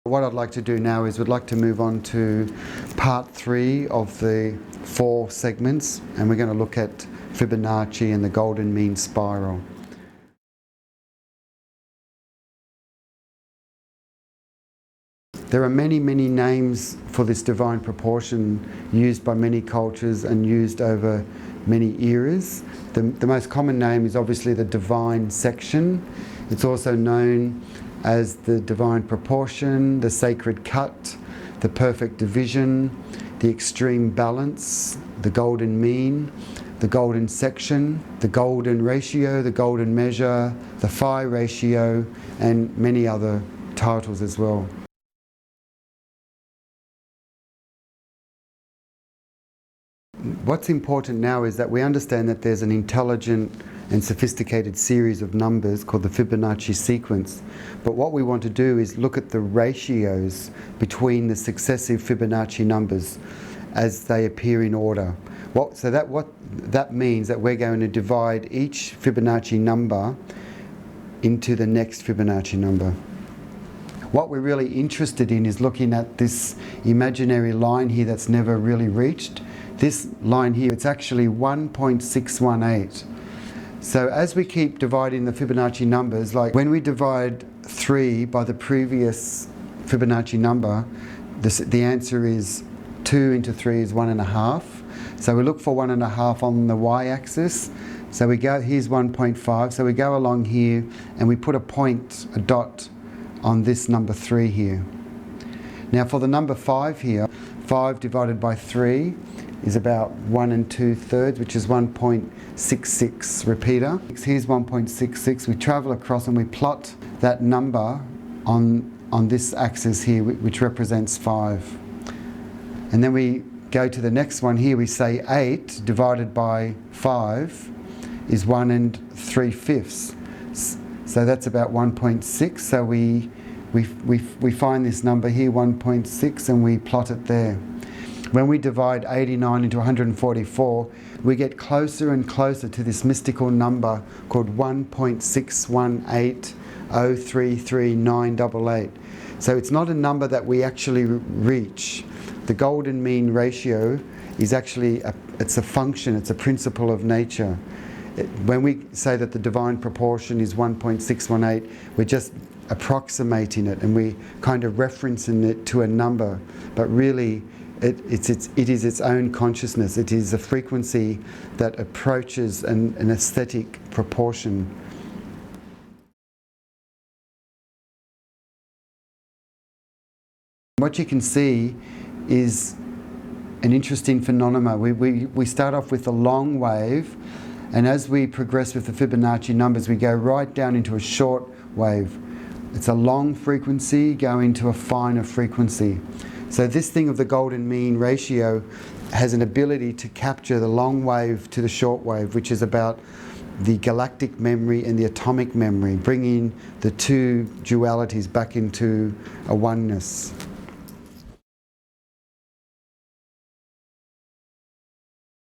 What I'd like to do now is we'd like to move on to part 3 of the 4 segments, and we're going to look at Fibonacci and the golden mean spiral. There are many names for this divine proportion used by many cultures and used over many eras. The most common name is obviously the divine section. It's also known as the divine proportion, the sacred cut, the perfect division, the extreme balance, the golden mean, the golden section, the golden ratio, the golden measure, the phi ratio, and many other titles as well. What's important now is that we understand that there's an intelligent and sophisticated series of numbers called the Fibonacci sequence. But what we want to do is look at the ratios between the successive Fibonacci numbers as they appear in order. What that means that we're going to divide each Fibonacci number into the next Fibonacci number. What we're really interested in is looking at this imaginary line here that's never really reached. This line here, it's actually 1.618. So as we keep dividing the Fibonacci numbers, like when we divide 3 by the previous Fibonacci number, the answer is 2 into 3 is 1.5. So we look for 1.5 on the y-axis. So we go, here's 1.5. So we go along here and we put a point, a dot, on this number 3 here. Now for the number 5 here, 5 divided by 3 is about 1 2/3, which is 1.66 repeater. Here's 1.66. We travel across and we plot that number on this axis here, which represents 5. And then we go to the next one here. We say 8 divided by 5 is 1 3/5. So that's about 1.6. So we find this number here, 1.6, and we plot it there. When we divide 89 into 144, we get closer and closer to this mystical number called 1.618033988. So it's not a number that we actually reach. The golden mean ratio is actually it's a function, it's a principle of nature. When we say that the divine proportion is 1.618, we're just approximating it and we kind of referencing it to a number, but really it is its own consciousness. It is a frequency that approaches an aesthetic proportion. What you can see is an interesting phenomenon. We start off with a long wave, and as we progress with the Fibonacci numbers, we go right down into a short wave. It's a long frequency going to a finer frequency. So this thing of the golden mean ratio has an ability to capture the long wave to the short wave, which is about the galactic memory and the atomic memory, bringing the two dualities back into a oneness.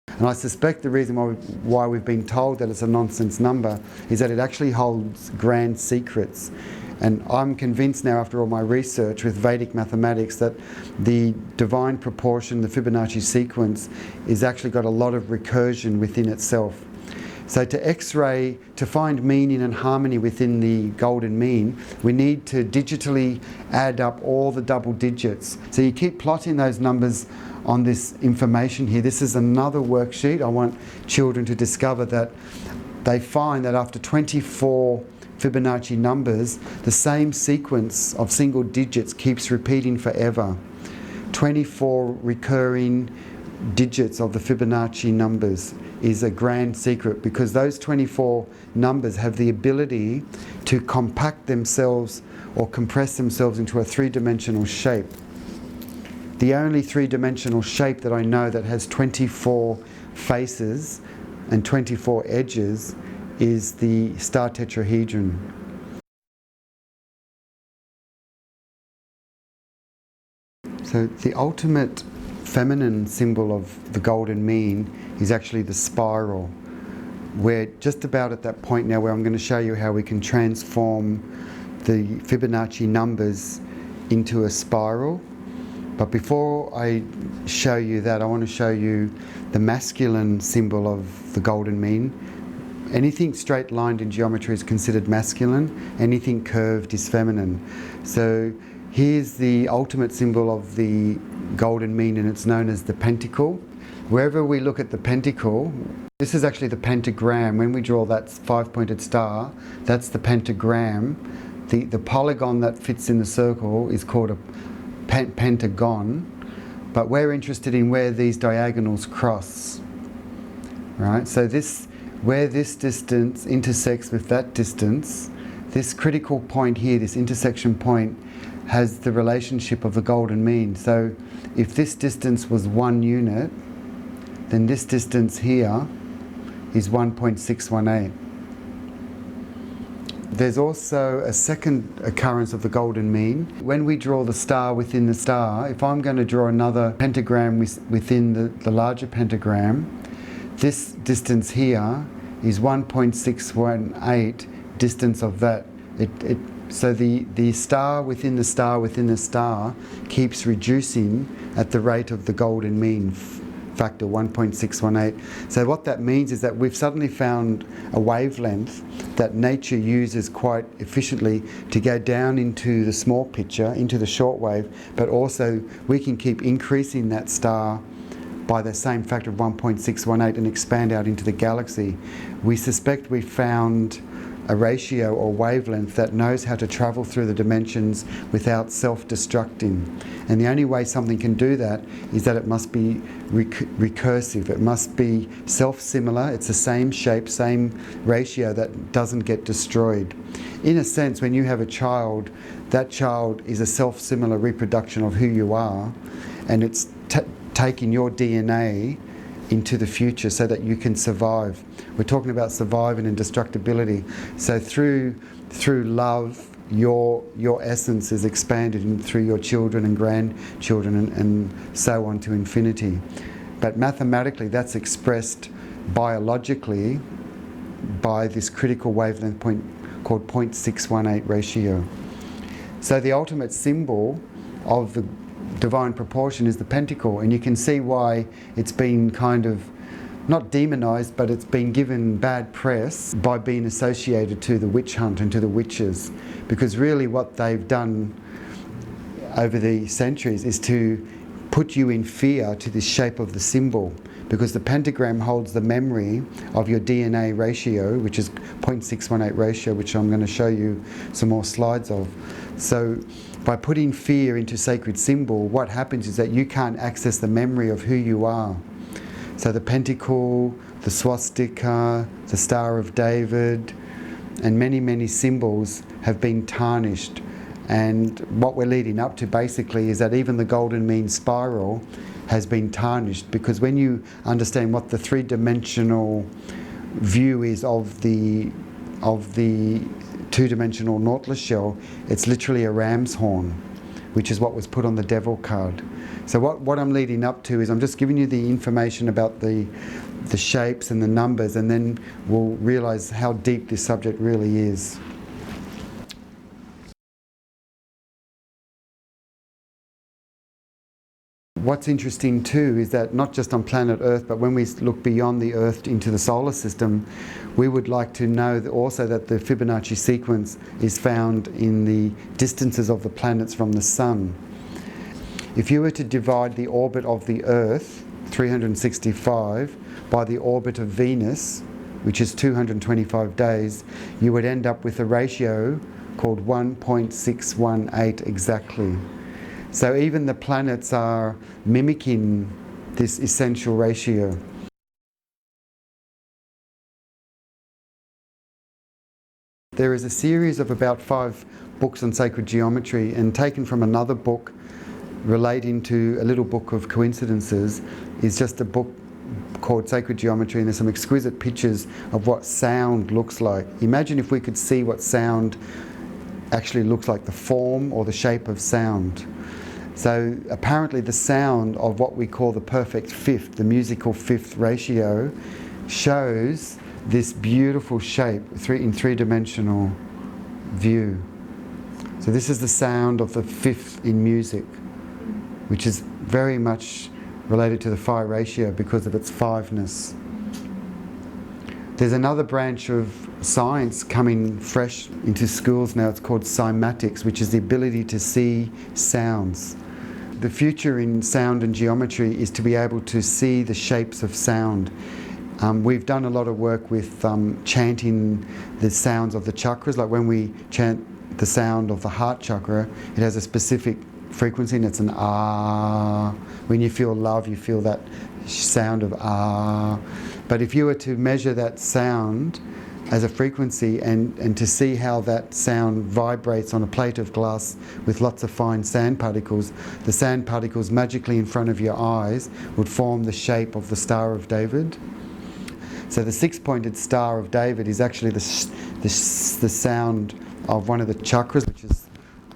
And I suspect the reason why we've been told that it's a nonsense number is that it actually holds grand secrets. And I'm convinced now, after all my research with Vedic mathematics, that the divine proportion, the Fibonacci sequence, is actually got a lot of recursion within itself. So to find meaning and harmony within the golden mean, we need to digitally add up all the double digits. So you keep plotting those numbers on this information here. This is another worksheet. I want children to discover that they find that after 24 Fibonacci numbers, the same sequence of single digits keeps repeating forever. 24 recurring digits of the Fibonacci numbers is a grand secret, because those 24 numbers have the ability to compact themselves or compress themselves into a three-dimensional shape. The only three-dimensional shape that I know that has 24 faces and 24 edges is the star tetrahedron. So the ultimate feminine symbol of the golden mean is actually the spiral. We're just about at that point now where I'm going to show you how we can transform the Fibonacci numbers into a spiral. But before I show you that, I want to show you the masculine symbol of the golden mean. Anything straight lined in geometry is considered masculine, anything curved is feminine. So here's the ultimate symbol of the golden mean, and it's known as the pentacle. Wherever we look at the pentacle, this is actually the pentagram. When we draw that 5-pointed star, that's the pentagram. The polygon that fits in the circle is called a pentagon, but we're interested in where these diagonals cross, right? So where this distance intersects with that distance, this critical point here, this intersection point, has the relationship of the golden mean. So if this distance was 1 unit, then this distance here is 1.618. There's also a second occurrence of the golden mean. When we draw the star within the star, if I'm going to draw another pentagram within the larger pentagram, this distance here is 1.618 distance of that. So the star within the star within the star keeps reducing at the rate of the golden mean factor 1.618. So what that means is that we've suddenly found a wavelength that nature uses quite efficiently to go down into the small picture, into the shortwave, but also we can keep increasing that star by the same factor of 1.618 and expand out into the galaxy. We suspect we found a ratio or wavelength that knows how to travel through the dimensions without self-destructing. And the only way something can do that is that it must be recursive. It must be self-similar. It's the same shape, same ratio that doesn't get destroyed. In a sense, when you have a child, that child is a self-similar reproduction of who you are, and it's taking your DNA into the future so that you can survive. We're talking about surviving and destructibility. So through love, your essence is expanded through your children and grandchildren and so on to infinity. But mathematically, that's expressed biologically by this critical wavelength point called 0.618 ratio. So the ultimate symbol of the divine proportion is the pentacle, and you can see why it's been kind of not demonized, but it's been given bad press by being associated to the witch hunt and to the witches, because really what they've done over the centuries is to put you in fear to the shape of the symbol, because the pentagram holds the memory of your DNA ratio, which is 0.618 ratio, which I'm going to show you some more slides of. So by putting fear into sacred symbol, what happens is that you can't access the memory of who you are. So the pentacle, the swastika, the Star of David, and many, many symbols have been tarnished. And what we're leading up to basically is that even the golden mean spiral has been tarnished, because when you understand what the three-dimensional view is of the two-dimensional Nautilus shell, it's literally a ram's horn, which is what was put on the devil card. So what I'm leading up to is I'm just giving you the information about the shapes and the numbers, and then we'll realize how deep this subject really is. What's interesting too is that not just on planet Earth, but when we look beyond the Earth into the solar system, we would like to know that also that the Fibonacci sequence is found in the distances of the planets from the Sun. If you were to divide the orbit of the Earth, 365, by the orbit of Venus, which is 225 days, you would end up with a ratio called 1.618 exactly. So even the planets are mimicking this essential ratio. There is a series of about 5 books on sacred geometry, and taken from another book relating to a little book of coincidences is just a book called Sacred Geometry, and there's some exquisite pictures of what sound looks like. Imagine if we could see what sound actually looks like, the form or the shape of sound. So apparently the sound of what we call the perfect fifth, the musical fifth ratio, shows this beautiful shape in three-dimensional view. So this is the sound of the fifth in music, which is very much related to the phi ratio because of its fiveness. There's another branch of science coming fresh into schools now. It's called cymatics, which is the ability to see sounds. The future in sound and geometry is to be able to see the shapes of sound. We've done a lot of work with chanting the sounds of the chakras. Like when we chant the sound of the heart chakra, it has a specific frequency and it's an ah. When you feel love, you feel that sound of ah. But if you were to measure that sound as a frequency and to see how that sound vibrates on a plate of glass with lots of fine sand particles, the sand particles magically in front of your eyes would form the shape of the Star of David. So the six-pointed Star of David is actually the sound of one of the chakras, which is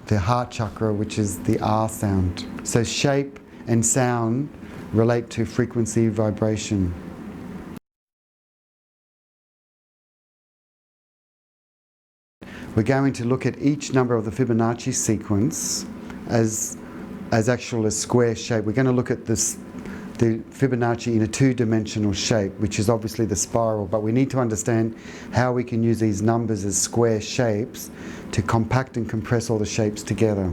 the heart chakra, which is the R sound. So shape and sound relate to frequency, vibration. We're going to look at each number of the Fibonacci sequence as actual a square shape. We're going to look at the Fibonacci in a two-dimensional shape, which is obviously the spiral, but we need to understand how we can use these numbers as square shapes to compact and compress all the shapes together.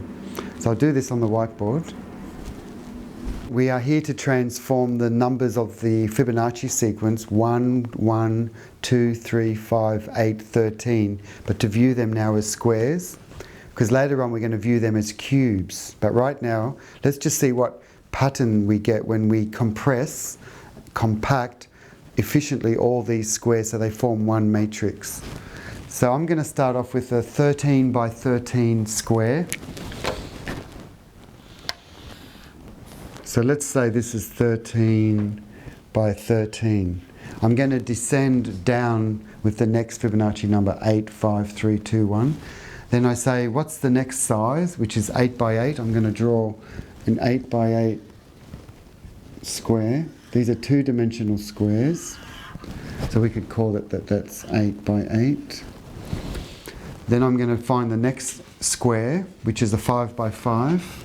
So I'll do this on the whiteboard. We are here to transform the numbers of the Fibonacci sequence 1, 1, 2, 3, 5, 8, 13, but to view them now as squares, because later on we're going to view them as cubes. But right now, let's just see what pattern we get when we compress, compact efficiently all these squares so they form one matrix. So I'm going to start off with a 13 by 13 square. So let's say this is 13 by 13. I'm going to descend down with the next Fibonacci number 8, 5, 3, 2, 1. Then I say, what's the next size, which is 8 by 8. I'm going to draw an 8 by 8 square. These are two-dimensional squares. So we could call it that's 8 by 8. Then I'm going to find the next square, which is a 5 by 5.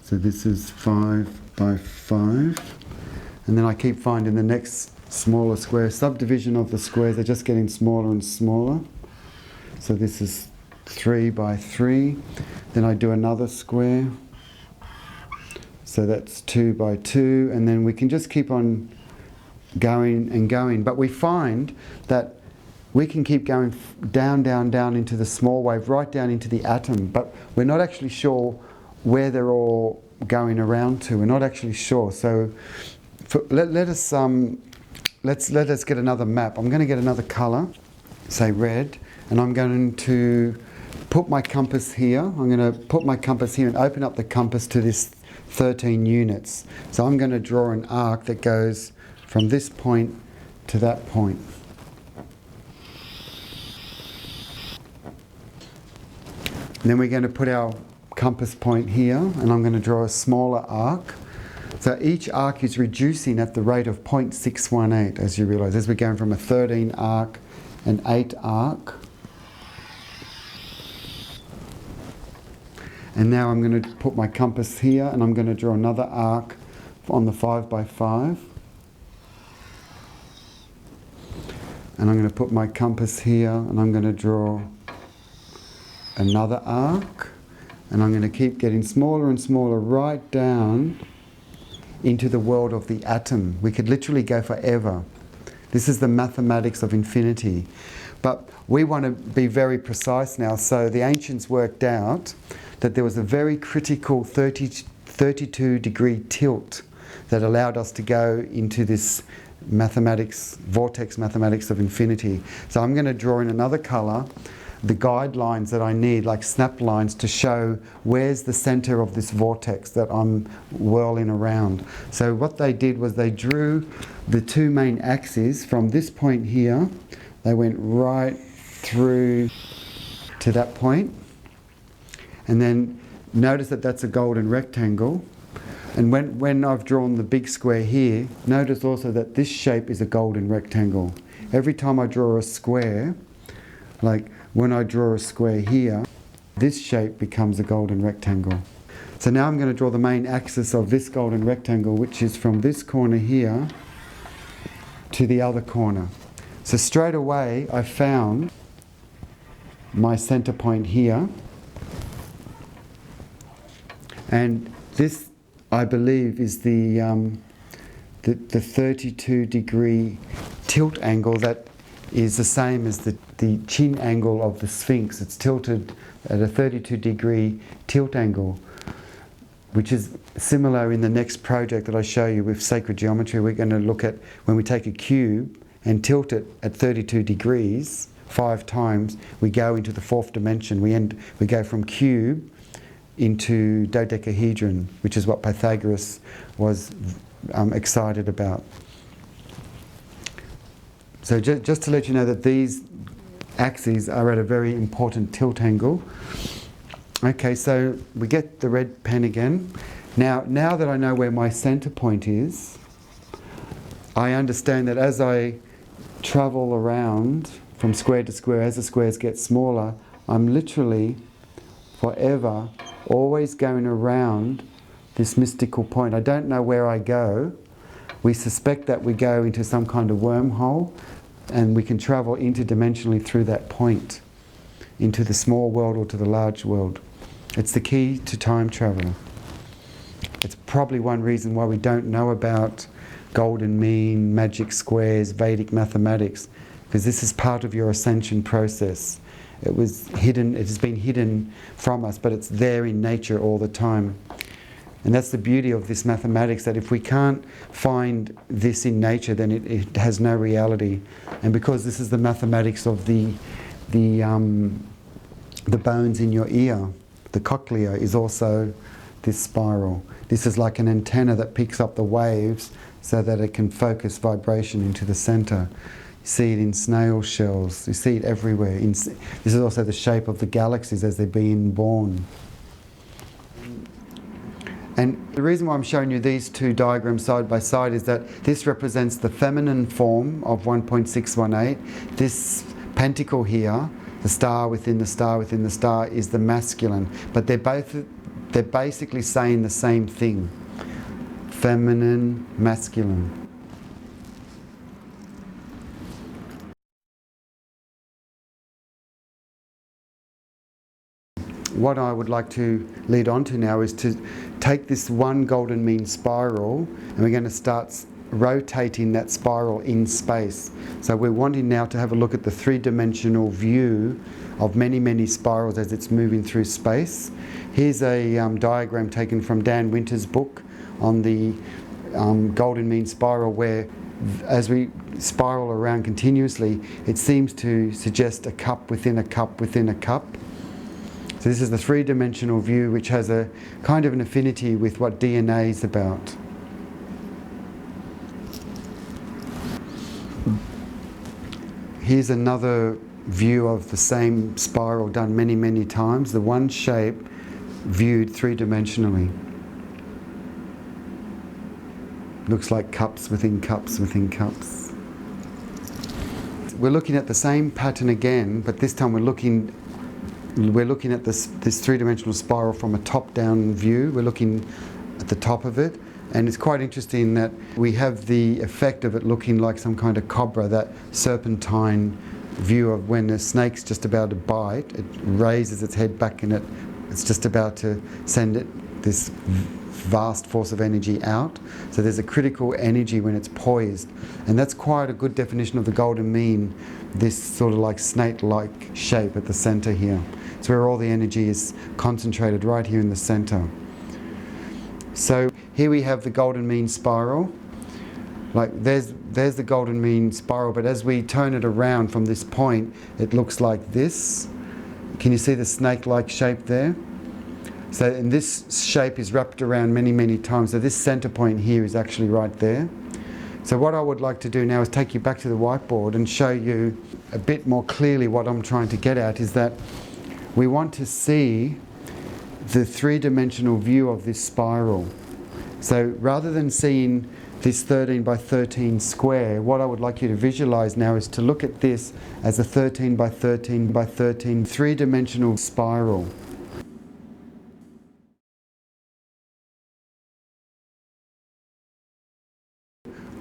So this is 5 by 5. And then I keep finding the next smaller square. Subdivision of the squares are just getting smaller and smaller. So this is 3 by 3. Then I do another square. So that's 2 by 2. And then we can just keep on going and going. But we find that we can keep going down, down, down into the small wave, right down into the atom. But we're not actually sure where they're all going around to. We're not actually sure. So let us get another map. I'm going to get another colour, say red, and I'm going to put my compass here. I'm going to put my compass here and open up the compass to this 13 units. So I'm going to draw an arc that goes from this point to that point. And then we're going to put our compass point here, and I'm going to draw a smaller arc. So each arc is reducing at the rate of 0.618, as you realise, as we're going from a 13 arc, an 8 arc. And now I'm going to put my compass here, and I'm going to draw another arc on the 5 by 5. And I'm going to put my compass here, and I'm going to draw another arc. And I'm going to keep getting smaller and smaller right down into the world of the atom. We could literally go forever. This is the mathematics of infinity. But we want to be very precise now. So the ancients worked out that there was a very critical 32 degree tilt that allowed us to go into this mathematics, vortex mathematics of infinity. So I'm going to draw in another colour the guidelines that I need, like snap lines, to show where's the center of this vortex that I'm whirling around. So what they did was they drew the two main axes from this point here. They went right through to that point. And then notice that that's a golden rectangle. And when I've drawn the big square here, notice also that this shape is a golden rectangle. every time I draw a square, like when I draw a square here, this shape becomes a golden rectangle. So now I'm going to draw the main axis of this golden rectangle, which is from this corner here to the other corner. So straight away I found my center point here, and this I believe is the 32-degree tilt angle that is the same as the chin angle of the Sphinx. It's tilted at a 32-degree tilt angle, which is similar in the next project that I show you with sacred geometry. We're going to look at when we take a cube and tilt it at 32 degrees 5 times, we go into the 4th dimension. We go from cube into dodecahedron, which is what Pythagoras was excited about. So just to let you know that these axes are at a very important tilt angle. Okay, so we get the red pen again. Now that I know where my center point is, I understand that as I travel around from square to square, as the squares get smaller, I'm literally forever always going around this mystical point. I don't know where I go. We suspect that we go into some kind of wormhole, and we can travel interdimensionally through that point, into the small world or to the large world. It's the key to time travel. It's probably one reason why we don't know about golden mean, magic squares, Vedic mathematics, because this is part of your ascension process. It was hidden, it has been hidden from us, but it's there in nature all the time. And that's the beauty of this mathematics, that if we can't find this in nature, then it has no reality. And because this is the mathematics of the bones in your ear, the cochlea is also this spiral. This is like an antenna that picks up the waves so that it can focus vibration into the center. You see it in snail shells, you see it everywhere. This is also the shape of the galaxies as they're being born. And the reason why I'm showing you these two diagrams side by side is that this represents the feminine form of 1.618. This pentacle here, the star within the star within the star, is the masculine. But they're basically saying the same thing. Feminine, masculine. What I would like to lead on to now is to take this one golden mean spiral, and we're going to start rotating that spiral in space. So we're wanting now to have a look at the three-dimensional view of many, many spirals as it's moving through space. Here's a diagram taken from Dan Winter's book on the golden mean spiral, where as we spiral around continuously, it seems to suggest a cup within a cup within a cup. So this is the three-dimensional view, which has a kind of an affinity with what DNA is about. Here's another view of the same spiral done many, many times, the one shape viewed three-dimensionally. Looks like cups within cups within cups. We're looking at the same pattern again, but this time we're looking at this three-dimensional spiral from a top-down view. We're looking at the top of it, and it's quite interesting that we have the effect of it looking like some kind of cobra, that serpentine view of when a snake's just about to bite, it raises its head back and it's just about to send this vast force of energy out. So there's a critical energy when it's poised, and that's quite a good definition of the golden mean, this sort of like snake-like shape at the center here. It's where all the energy is concentrated, right here in the center. So here we have the golden mean spiral. Like there's the golden mean spiral, but as we turn it around from this point, it looks like this. Can you see the snake-like shape there? So, and this shape is wrapped around many, many times. So this center point here is actually right there. So what I would like to do now is take you back to the whiteboard and show you a bit more clearly what I'm trying to get at, is that we want to see the three-dimensional view of this spiral. So rather than seeing this 13 by 13 square, what I would like you to visualize now is to look at this as a 13 by 13 by 13 three-dimensional spiral.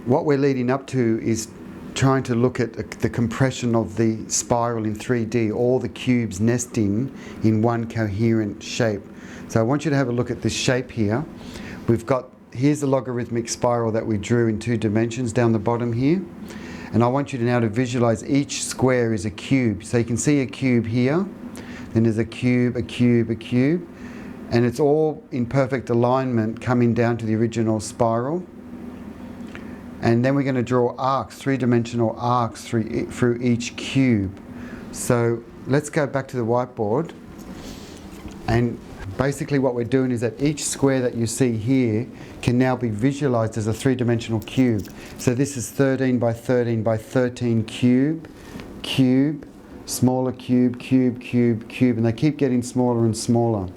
What we're leading up to is trying to look at the compression of the spiral in 3D, all the cubes nesting in one coherent shape. So I want you to have a look at this shape here. Here's the logarithmic spiral that we drew in 2 dimensions down the bottom here. And I want you to now to visualize each square is a cube. So you can see a cube here, then there's a cube, a cube, a cube, and it's all in perfect alignment coming down to the original spiral. And then we're going to draw arcs, 3-dimensional arcs through each cube. So let's go back to the whiteboard. And basically what we're doing is that each square that you see here can now be visualized as a 3-dimensional cube. So this is 13 by 13 by 13 cube, cube, smaller cube, cube, cube, cube, and they keep getting smaller and smaller.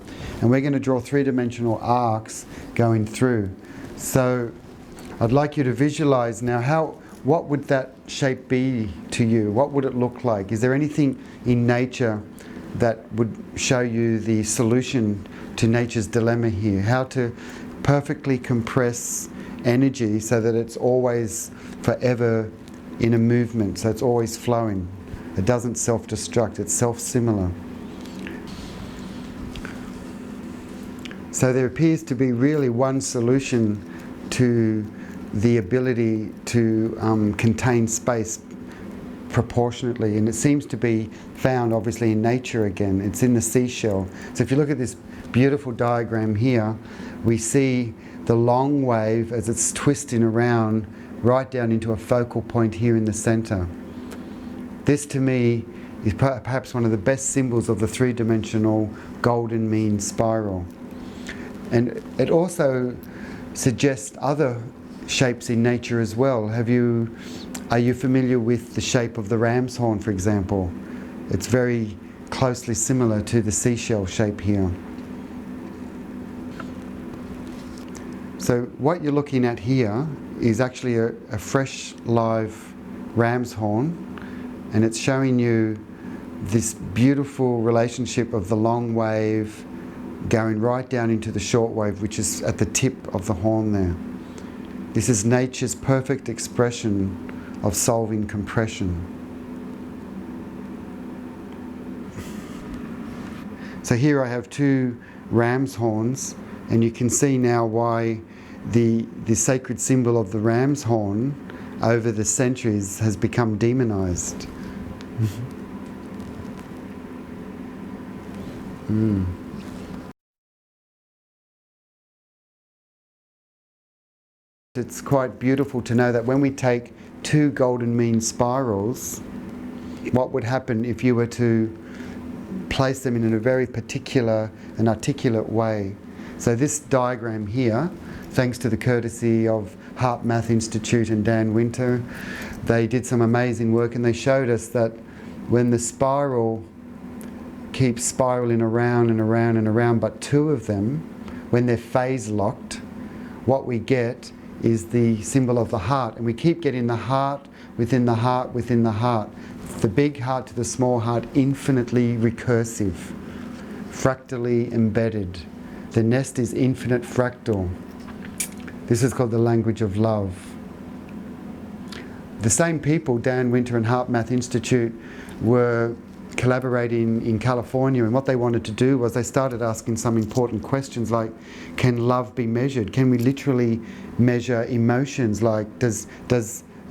And we're going to draw 3-dimensional arcs going through. So I'd like you to visualize now what would that shape be to you? What would it look like? Is there anything in nature that would show you the solution to nature's dilemma here? How to perfectly compress energy so that it's always forever in a movement, so it's always flowing. It doesn't self-destruct, it's self-similar. So there appears to be really one solution to the ability to contain space proportionately, and it seems to be found obviously in nature again. It's in the seashell. So if you look at this beautiful diagram here, we see the long wave as it's twisting around right down into a focal point here in the center. This to me is perhaps one of the best symbols of the 3-dimensional golden mean spiral. And it also suggests other shapes in nature as well. Are you familiar with the shape of the ram's horn, for example? It's very closely similar to the seashell shape here. So what you're looking at here is actually a fresh live ram's horn, and it's showing you this beautiful relationship of the long wave going right down into the short wave, which is at the tip of the horn there. This is nature's perfect expression of solving compression. So here I have 2 ram's horns, and you can see now why the sacred symbol of the ram's horn over the centuries has become demonized. It's quite beautiful to know that when we take 2 golden mean spirals, what would happen if you were to place them in a very particular and articulate way. So this diagram here, thanks to the courtesy of HeartMath Institute and Dan Winter, they did some amazing work, and they showed us that when the spiral keeps spiraling around and around and around, but 2 of them, when they're phase locked, what we get is the symbol of the heart, and we keep getting the heart within the heart within the heart. The big heart to the small heart, infinitely recursive, fractally embedded. The nest is infinite fractal. This is called the language of love. The same people, Dan Winter and HeartMath Institute, were collaborating in California, and what they wanted to do was they started asking some important questions like, can love be measured? Can we literally measure emotions? Like, does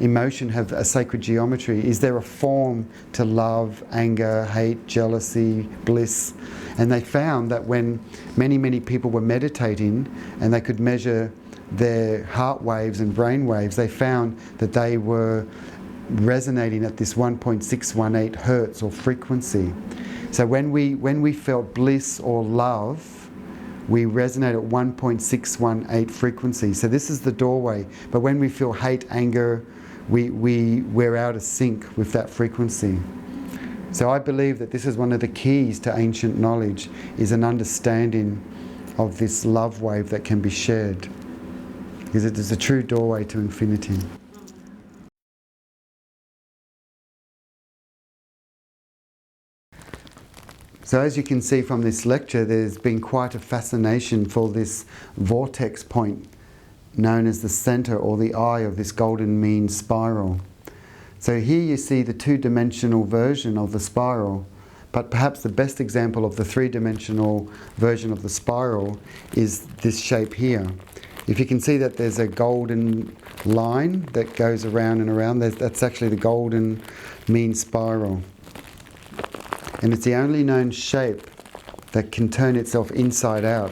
emotion have a sacred geometry? Is there a form to love, anger, hate, jealousy, bliss? And they found that when many people were meditating and they could measure their heart waves and brain waves, they found that they were resonating at this 1.618 hertz or frequency. So when we felt bliss or love, we resonate at 1.618 frequency. So this is the doorway. But when we feel hate, anger, we're out of sync with that frequency. So I believe that this is one of the keys to ancient knowledge, is an understanding of this love wave that can be shared. because it is a true doorway to infinity. So as you can see from this lecture, there's been quite a fascination for this vortex point known as the center or the eye of this golden mean spiral. So here you see the two-dimensional version of the spiral, but perhaps the best example of the three-dimensional version of the spiral is this shape here. If you can see that there's a golden line that goes around and around, that's actually the golden mean spiral. And it's the only known shape that can turn itself inside out.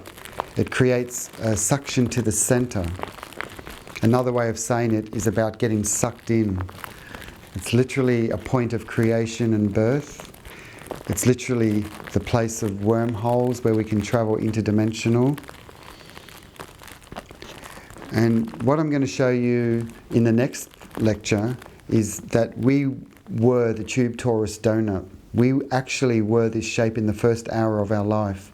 It creates a suction to the center. Another way of saying it is about getting sucked in. It's literally a point of creation and birth. It's literally the place of wormholes where we can travel interdimensional. And what I'm going to show you in the next lecture is that we were the tube torus donut. We actually were this shape in the first hour of our life.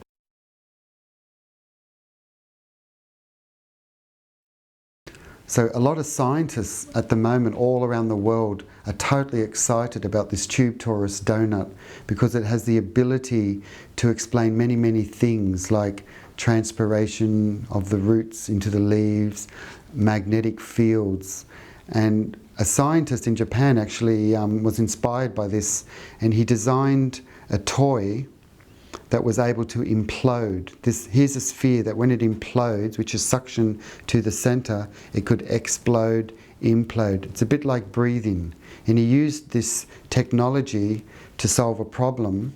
So a lot of scientists at the moment all around the world are totally excited about this tube torus donut because it has the ability to explain many, many things like transpiration of the roots into the leaves, magnetic fields. And a scientist in Japan actually was inspired by this, and he designed a toy that was able to implode. Here's a sphere that when it implodes, which is suction to the center, it could explode, implode. It's a bit like breathing. And he used this technology to solve a problem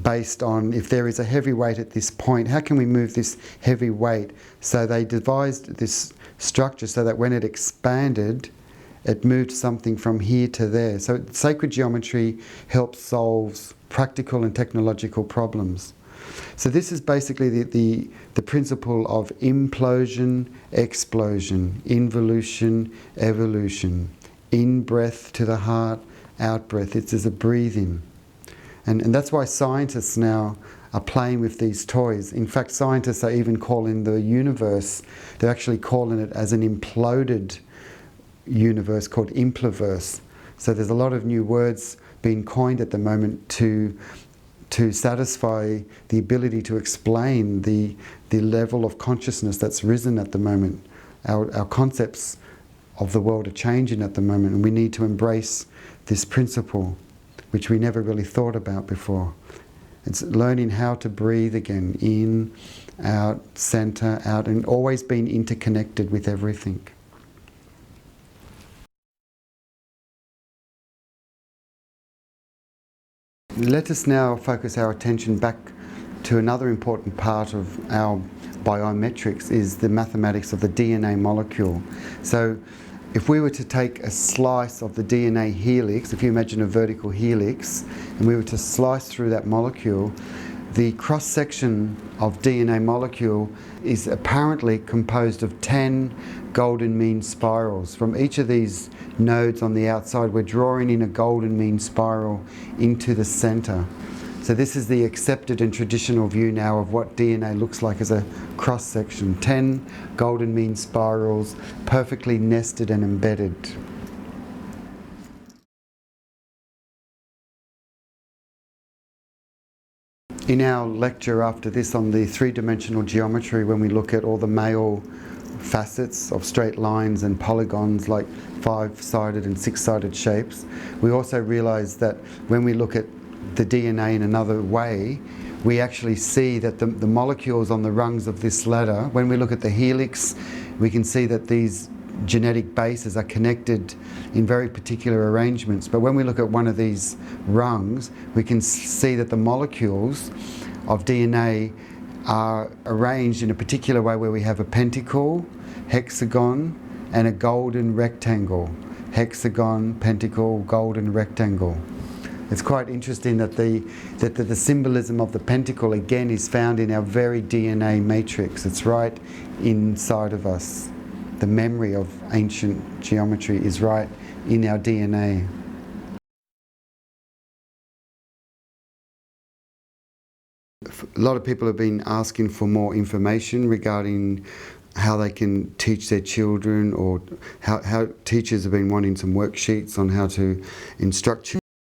based on if there is a heavy weight at this point, how can we move this heavy weight? So they devised this structure so that when it expanded, it moved something from here to there. So sacred geometry helps solve practical and technological problems. So this is basically the principle of implosion, explosion, involution, evolution. In breath to the heart, out breath. It's as a breathing. And that's why scientists now are playing with these toys. In fact, scientists are even calling the universe, they're actually calling it as an imploded universe called Impliverse. So there's a lot of new words being coined at the moment to satisfy the ability to explain the level of consciousness that's risen at the moment. Our concepts of the world are changing at the moment, and we need to embrace this principle, which we never really thought about before. It's learning how to breathe again, in, out, center, out, and always being interconnected with everything. Let us now focus our attention back to another important part of our biometrics, is the mathematics of the DNA molecule. So if we were to take a slice of the DNA helix, if you imagine a vertical helix, and we were to slice through that molecule, the cross-section of DNA molecule is apparently composed of 10 golden mean spirals. From each of these nodes on the outside, we're drawing in a golden mean spiral into the center. So this is the accepted and traditional view now of what DNA looks like as a cross-section. 10 golden mean spirals, perfectly nested and embedded. In our lecture after this on the three-dimensional geometry, when we look at all the male facets of straight lines and polygons like five-sided and six-sided shapes, we also realize that when we look at the DNA in another way, we actually see that the molecules on the rungs of this ladder, when we look at the helix, we can see that these genetic bases are connected in very particular arrangements. But when we look at one of these rungs, we can see that the molecules of DNA are arranged in a particular way where we have a pentacle, hexagon, and a golden rectangle. Hexagon, pentacle, golden rectangle. It's quite interesting that the symbolism of the pentacle again is found in our very DNA matrix. It's right inside of us. The memory of ancient geometry is right in our DNA. A lot of people have been asking for more information regarding how they can teach their children, or how teachers have been wanting some worksheets on how to instruct children.